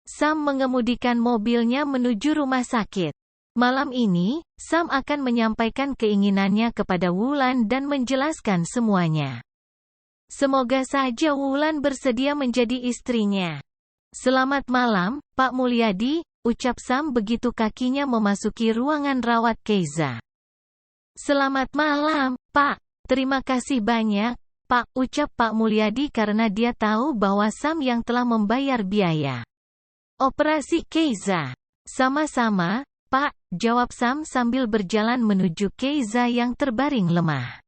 Sam mengemudikan mobilnya menuju rumah sakit. Malam ini, Sam akan menyampaikan keinginannya kepada Wulan dan menjelaskan semuanya. Semoga saja Wulan bersedia menjadi istrinya. Selamat malam, Pak Mulyadi, ucap Sam begitu kakinya memasuki ruangan rawat Keiza. Selamat malam, Pak. Terima kasih banyak, Pak, ucap Pak Mulyadi karena dia tahu bahwa Sam yang telah membayar biaya operasi Keiza. Sama-sama, Pak, jawab Sam sambil berjalan menuju Keiza yang terbaring lemah.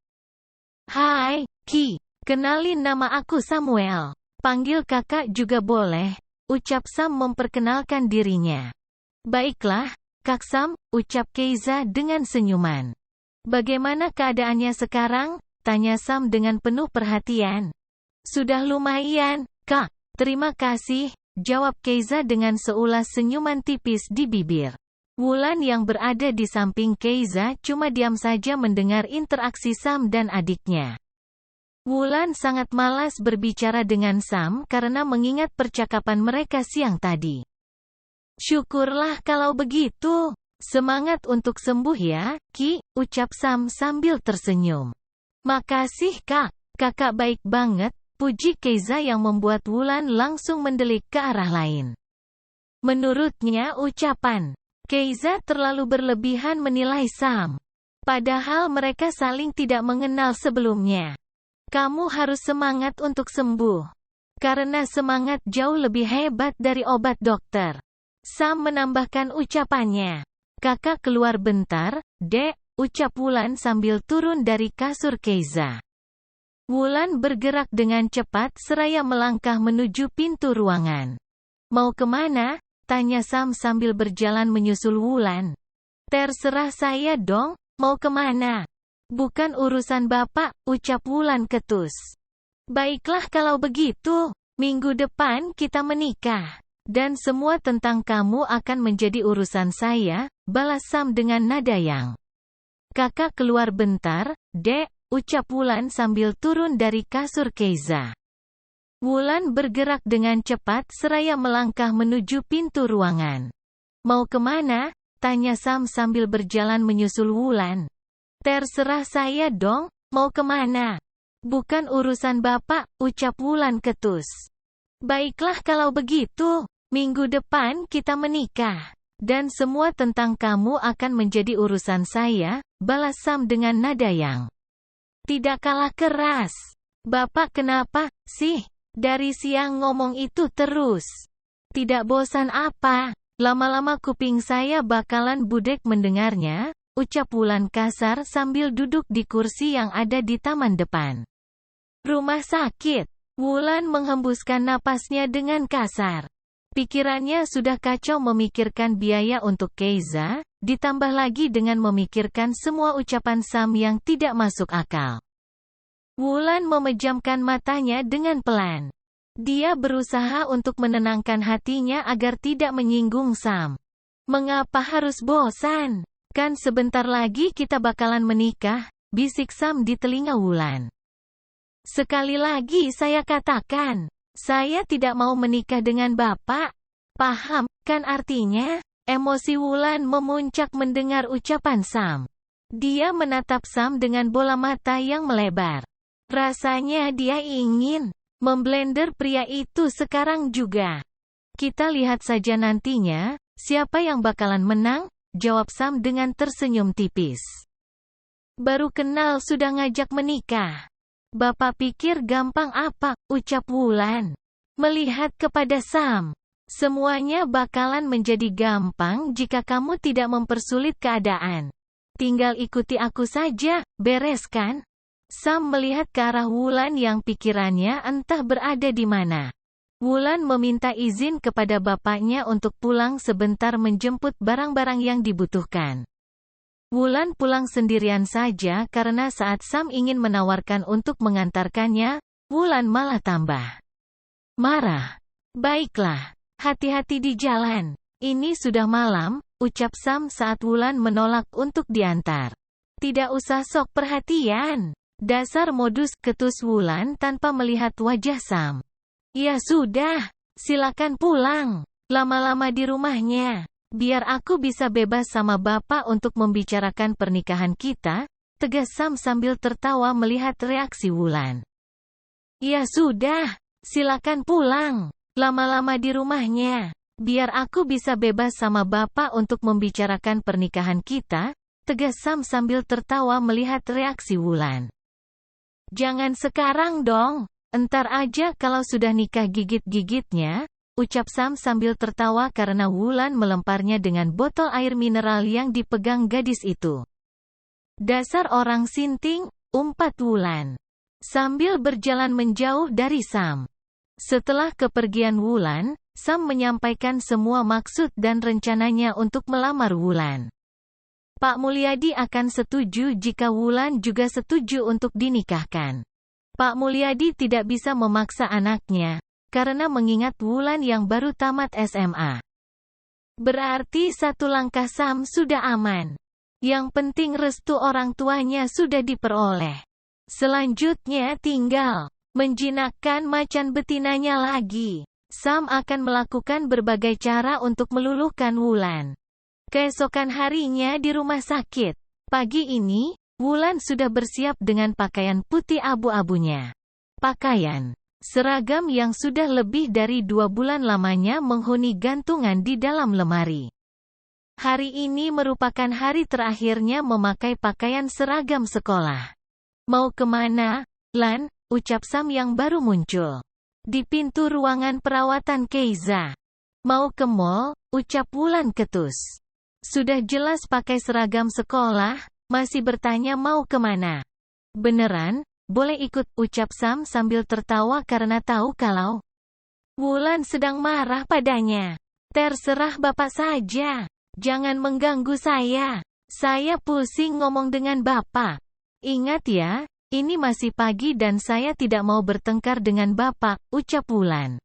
Hai, Ki. Kenalin, nama aku Samuel. Panggil kakak juga boleh, ucap Sam memperkenalkan dirinya. Baiklah, Kak Sam, ucap Keiza dengan senyuman. Bagaimana keadaannya sekarang? Tanya Sam dengan penuh perhatian. Sudah lumayan, Kak. Terima kasih, jawab Keiza dengan seulas senyuman tipis di bibir. Wulan yang berada di samping Keiza cuma diam saja mendengar interaksi Sam dan adiknya. Wulan sangat malas berbicara dengan Sam karena mengingat percakapan mereka siang tadi. Syukurlah kalau begitu. Semangat untuk sembuh ya, Ki, ucap Sam sambil tersenyum. Makasih, Kak. Kakak baik banget, puji Keiza yang membuat Wulan langsung mendelik ke arah lain. Menurutnya ucapan Keiza terlalu berlebihan menilai Sam. Padahal mereka saling tidak mengenal sebelumnya. Kamu harus semangat untuk sembuh. Karena semangat jauh lebih hebat dari obat dokter. Sam menambahkan ucapannya. Kakak keluar bentar, Dek, ucap Wulan sambil turun dari kasur Keiza. Wulan bergerak dengan cepat seraya melangkah menuju pintu ruangan. Mau kemana? Tanya Sam sambil berjalan menyusul Wulan. Terserah saya dong, mau kemana? Bukan urusan Bapak, ucap Wulan ketus. Baiklah kalau begitu, minggu depan kita menikah. Dan semua tentang kamu akan menjadi urusan saya, balas Sam dengan nada yang. Kakak keluar bentar, Dek, ucap Wulan sambil turun dari kasur Keiza. Wulan bergerak dengan cepat seraya melangkah menuju pintu ruangan. Mau kemana? Tanya Sam sambil berjalan menyusul Wulan. Terserah saya dong, mau kemana? Bukan urusan Bapak, ucap Wulan ketus. Baiklah kalau begitu, minggu depan kita menikah. Dan semua tentang kamu akan menjadi urusan saya, balas Sam dengan nada yang tidak kalah keras. Bapak kenapa, sih? Dari siang ngomong itu terus. Tidak bosan apa? Lama-lama kuping saya bakalan budek mendengarnya, ucap Wulan kasar sambil duduk di kursi yang ada di taman depan rumah sakit. Wulan menghembuskan napasnya dengan kasar. Pikirannya sudah kacau memikirkan biaya untuk Keiza, ditambah lagi dengan memikirkan semua ucapan Sam yang tidak masuk akal. Wulan memejamkan matanya dengan pelan. Dia berusaha untuk menenangkan hatinya agar tidak menyinggung Sam. Mengapa harus bosan? Kan sebentar lagi kita bakalan menikah, bisik Sam di telinga Wulan. Sekali lagi saya katakan, saya tidak mau menikah dengan Bapak. Paham, kan artinya? Emosi Wulan memuncak mendengar ucapan Sam. Dia menatap Sam dengan bola mata yang melebar. Rasanya dia ingin memblender pria itu sekarang juga. Kita lihat saja nantinya, siapa yang bakalan menang? Jawab Sam dengan tersenyum tipis. Baru kenal sudah ngajak menikah. Bapak pikir gampang apa? Ucap Wulan. Melihat kepada Sam. Semuanya bakalan menjadi gampang jika kamu tidak mempersulit keadaan. Tinggal ikuti aku saja, beres kan? Sam melihat ke arah Wulan yang pikirannya entah berada di mana. Wulan meminta izin kepada bapaknya untuk pulang sebentar menjemput barang-barang yang dibutuhkan. Wulan pulang sendirian saja karena saat Sam ingin menawarkan untuk mengantarkannya, Wulan malah tambah marah. Baiklah, hati-hati di jalan. Ini sudah malam, ucap Sam saat Wulan menolak untuk diantar. Tidak usah sok perhatian. Dasar modus, ketus Wulan tanpa melihat wajah Sam. Ya sudah, silakan pulang. Lama-lama di rumahnya. Biar aku bisa bebas sama Bapak untuk membicarakan pernikahan kita, tegas Sam sambil tertawa melihat reaksi Wulan. Ya sudah, silakan pulang. Lama-lama di rumahnya. Biar aku bisa bebas sama Bapak untuk membicarakan pernikahan kita, tegas Sam sambil tertawa melihat reaksi Wulan. Jangan sekarang dong, entar aja kalau sudah nikah gigit-gigitnya, ucap Sam sambil tertawa karena Wulan melemparnya dengan botol air mineral yang dipegang gadis itu. Dasar orang sinting, umpat Wulan. Sambil berjalan menjauh dari Sam. Setelah kepergian Wulan, Sam menyampaikan semua maksud dan rencananya untuk melamar Wulan. Pak Mulyadi akan setuju jika Wulan juga setuju untuk dinikahkan. Pak Mulyadi tidak bisa memaksa anaknya, karena mengingat Wulan yang baru tamat SMA. Berarti satu langkah Sam sudah aman. Yang penting restu orang tuanya sudah diperoleh. Selanjutnya tinggal menjinakkan macan betinanya lagi. Sam akan melakukan berbagai cara untuk meluluhkan Wulan. Keesokan harinya di rumah sakit. Pagi ini, Wulan sudah bersiap dengan pakaian putih abu-abunya. Pakaian seragam yang sudah lebih dari 2 bulan lamanya menghuni gantungan di dalam lemari. Hari ini merupakan hari terakhirnya memakai pakaian seragam sekolah. Mau kemana, Lan? Ucap Sam yang baru muncul di pintu ruangan perawatan Keiza. Mau ke mall, ucap Wulan ketus. Sudah jelas pakai seragam sekolah, masih bertanya mau kemana. Beneran, boleh ikut, ucap Sam sambil tertawa karena tahu kalau Wulan sedang marah padanya. Terserah Bapak saja, jangan mengganggu saya. Saya pusing ngomong dengan Bapak. Ingat ya, ini masih pagi dan saya tidak mau bertengkar dengan Bapak, ucap Wulan.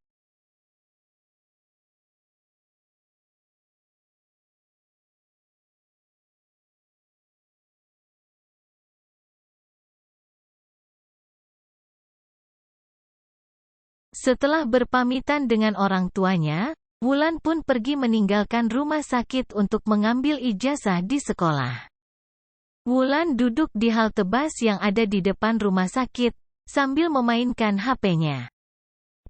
Setelah berpamitan dengan orang tuanya, Wulan pun pergi meninggalkan rumah sakit untuk mengambil ijazah di sekolah. Wulan duduk di halte bus yang ada di depan rumah sakit, sambil memainkan HP-nya.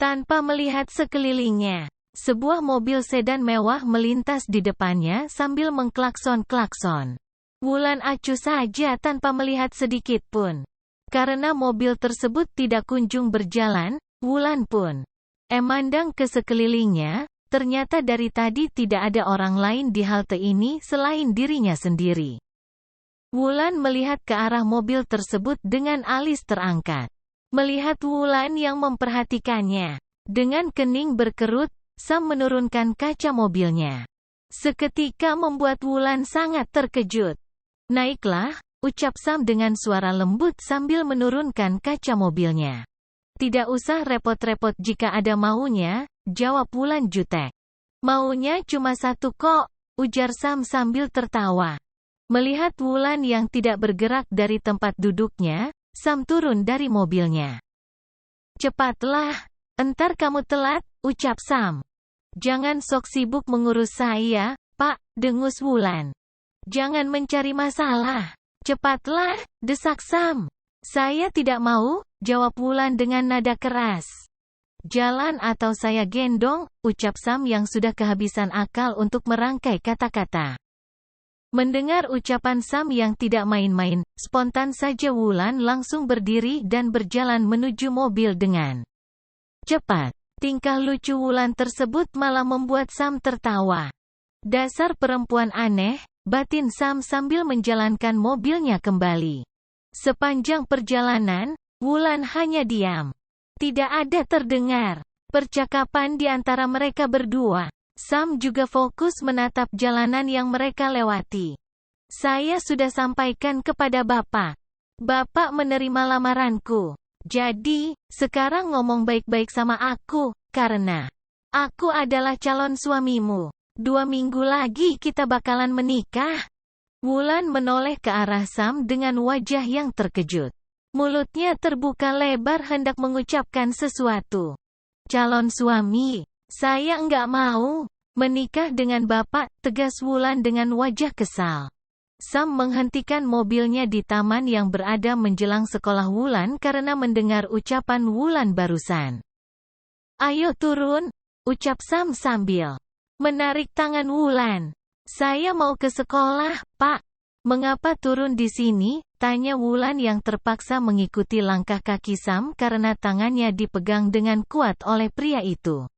Tanpa melihat sekelilingnya, sebuah mobil sedan mewah melintas di depannya sambil mengklakson-klakson. Wulan acuh saja tanpa melihat sedikit pun. Karena mobil tersebut tidak kunjung berjalan, Wulan pun memandang ke sekelilingnya, ternyata dari tadi tidak ada orang lain di halte ini selain dirinya sendiri. Wulan melihat ke arah mobil tersebut dengan alis terangkat. Melihat Wulan yang memperhatikannya, dengan kening berkerut, Sam menurunkan kaca mobilnya. Seketika membuat Wulan sangat terkejut. Naiklah, ucap Sam dengan suara lembut sambil menurunkan kaca mobilnya. Tidak usah repot-repot jika ada maunya, jawab Wulan jutek. Maunya cuma satu kok, ujar Sam sambil tertawa. Melihat Wulan yang tidak bergerak dari tempat duduknya, Sam turun dari mobilnya. Cepatlah, entar kamu telat, ucap Sam. Jangan sok sibuk mengurus saya, Pak, dengus Wulan. Jangan mencari masalah. Cepatlah, desak Sam. Saya tidak mau, jawab Wulan dengan nada keras. Jalan atau saya gendong, ucap Sam yang sudah kehabisan akal untuk merangkai kata-kata. Mendengar ucapan Sam yang tidak main-main, spontan saja Wulan langsung berdiri dan berjalan menuju mobil dengan cepat. Tingkah lucu Wulan tersebut malah membuat Sam tertawa. Dasar perempuan aneh, batin Sam sambil menjalankan mobilnya kembali. Sepanjang perjalanan, Wulan hanya diam. Tidak ada terdengar percakapan di antara mereka berdua. Sam juga fokus menatap jalanan yang mereka lewati. Saya sudah sampaikan kepada Bapak. Bapak menerima lamaranku. Jadi, sekarang ngomong baik-baik sama aku, karena aku adalah calon suamimu. 2 minggu lagi kita bakalan menikah. Wulan menoleh ke arah Sam dengan wajah yang terkejut. Mulutnya terbuka lebar hendak mengucapkan sesuatu. Calon suami, saya enggak mau. Menikah dengan Bapak, tegas Wulan dengan wajah kesal. Sam menghentikan mobilnya di taman yang berada menjelang sekolah Wulan karena mendengar ucapan Wulan barusan. Ayo turun, ucap Sam sambil menarik tangan Wulan. Saya mau ke sekolah, Pak. Mengapa turun di sini? Tanya Wulan yang terpaksa mengikuti langkah kaki Sam karena tangannya dipegang dengan kuat oleh pria itu.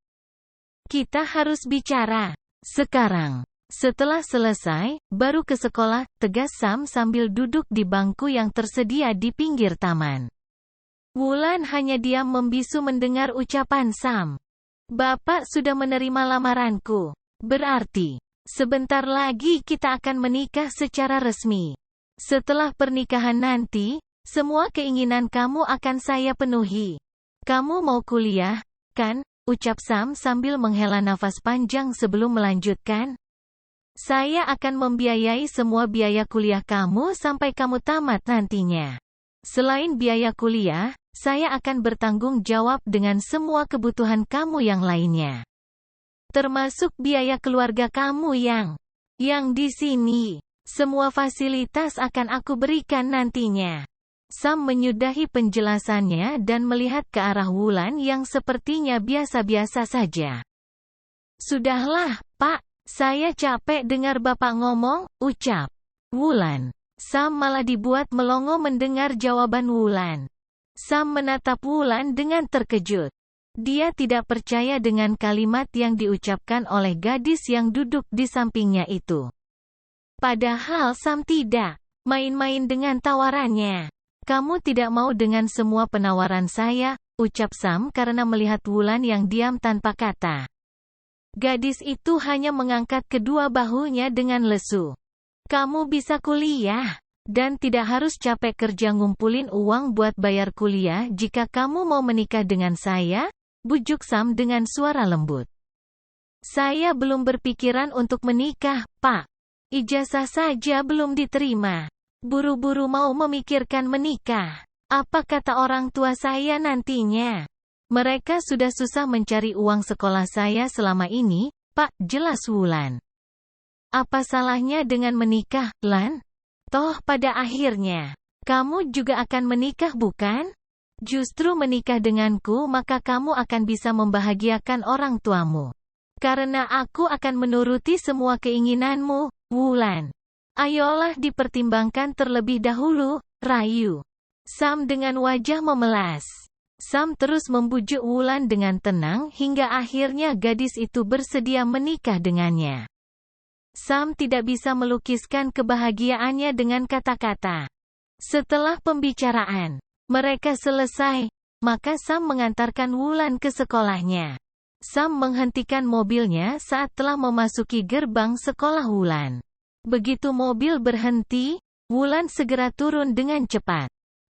Kita harus bicara sekarang. Setelah selesai, baru ke sekolah, tegas Sam sambil duduk di bangku yang tersedia di pinggir taman. Wulan hanya diam membisu mendengar ucapan Sam. Bapak sudah menerima lamaranku. Berarti, sebentar lagi kita akan menikah secara resmi. Setelah pernikahan nanti, semua keinginan kamu akan saya penuhi. Kamu mau kuliah, kan? Ucap Sam sambil menghela nafas panjang sebelum melanjutkan. Saya akan membiayai semua biaya kuliah kamu sampai kamu tamat nantinya. Selain biaya kuliah, saya akan bertanggung jawab dengan semua kebutuhan kamu yang lainnya. Termasuk biaya keluarga kamu yang di sini. Semua fasilitas akan aku berikan nantinya. Sam menyudahi penjelasannya dan melihat ke arah Wulan yang sepertinya biasa-biasa saja. Sudahlah, Pak. Saya capek dengar Bapak ngomong, ucap Wulan. Sam malah dibuat melongo mendengar jawaban Wulan. Sam menatap Wulan dengan terkejut. Dia tidak percaya dengan kalimat yang diucapkan oleh gadis yang duduk di sampingnya itu. Padahal Sam tidak main-main dengan tawarannya. Kamu tidak mau dengan semua penawaran saya, ucap Sam karena melihat Wulan yang diam tanpa kata. Gadis itu hanya mengangkat kedua bahunya dengan lesu. Kamu bisa kuliah, dan tidak harus capek kerja ngumpulin uang buat bayar kuliah jika kamu mau menikah dengan saya, bujuk Sam dengan suara lembut. Saya belum berpikiran untuk menikah, Pak. Ijazah saja belum diterima. Buru-buru mau memikirkan menikah. Apa kata orang tua saya nantinya? Mereka sudah susah mencari uang sekolah saya selama ini, Pak, jelas Wulan. Apa salahnya dengan menikah, Lan? Toh pada akhirnya, kamu juga akan menikah bukan? Justru menikah denganku maka kamu akan bisa membahagiakan orang tuamu. Karena aku akan menuruti semua keinginanmu, Wulan. Ayolah dipertimbangkan terlebih dahulu, rayu. Sam dengan wajah memelas. Sam terus membujuk Wulan dengan tenang hingga akhirnya gadis itu bersedia menikah dengannya. Sam tidak bisa melukiskan kebahagiaannya dengan kata-kata. Setelah pembicaraan mereka selesai, maka Sam mengantarkan Wulan ke sekolahnya. Sam menghentikan mobilnya saat telah memasuki gerbang sekolah Wulan. Begitu mobil berhenti, Wulan segera turun dengan cepat.